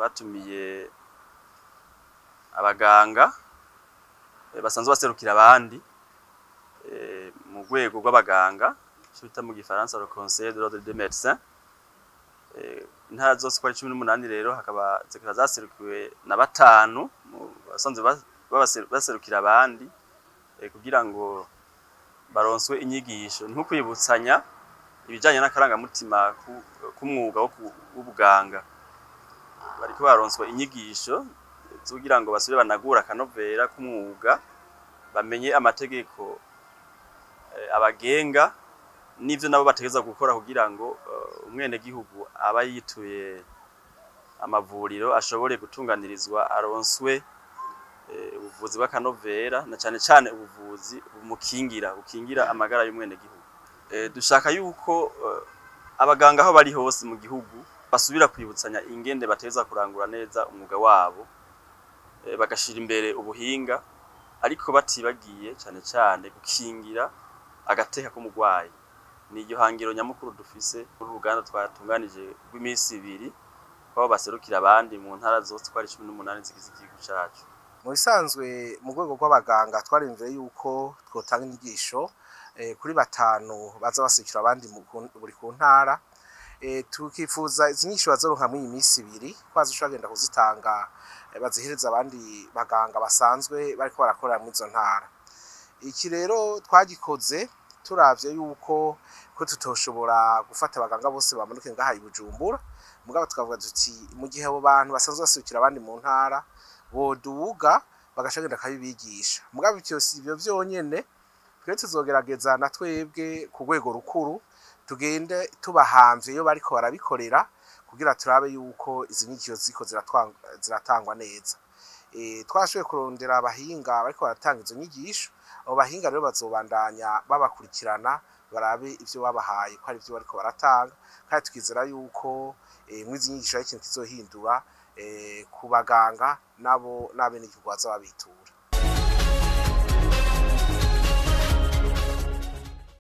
twatumiye abaganga basanzwe baserukira abandi mu rwego rw'abaganga bita mu gifaransa le conseil de l'ordre des médecins. Intara zose kwa 18 rero hakaba zikaba zaserukiwe na batanu basanzwe baserukira abandi kugira ngo baronswe inyigisho nko kwibutsanya ibijanye n'akarangamutima k'umwuga w'ubuganga. Bariko baronswa inyigisho kugira ngo basubire banagura akanovera k'umwuga, bamenye amategeko abagenga n'ivyo nabo bategeza gukora kugira ngo umwene gihugu aba yituye amavuriro ashobore gutunganirizwa aronswe ubuvuzi bw'akanovera na cane cane ubuvuzi bukingira amagara y'umwene gihugu. Dushaka yuko abaganga aho bari hose mu gihugu basubira kwibutsanya ingende bateza kurangura neza umwuga wabo, bagashira imbere ubuhinga ariko batibagiye cane cane gukingira agateka k'umugwayi. Ni iryo hangiro nyamukuru dufise muri Uganda twatunganije rw'imisi 2 kwabo baserukira abandi mu ntara zose kwa 18 zigize igihugu cacu. Mu bisanzwe mu rwego rw'abaganga twarimvye yuko twotanga inyigisho kuri batanu baza baserukira abandi buri ku ntara. Tukifuza izinyisho bazoronka muri iyi misi 2 kwazo shagenda kuzitanga bazihereza abandi baganga basanzwe bariko barakorera muri izo ntara. Iki rero twagikoze turavye yuko ko tutoshobora gufata abaganga bose bamanuke ngaha i Bujumbura, mugabo tukavuga tuti mu gihe abo bantu basanzwe baserukira abandi mu ntara boduga bagashagenda kabibigisha. Mugabo ivyo vyonyene twe tuzogerageza na twebwe ku rwego rukuru tugende tubahamvye iyo bariko barabikorera kugira turabe yuko izi nyigisho ziko ziratangwa neza. Twashoboye kurondera abahinga bariko baratanga izo nyigisho. Abo bahinga rero bazobandanya babakurikirana barabe ivyo babahaye ko ari ivyo bariko baratanga, kandi tukizera yuko mwizi nyigisho ari ikintu kizohindura ku baganga nabo n'abene igihugu baza babitura.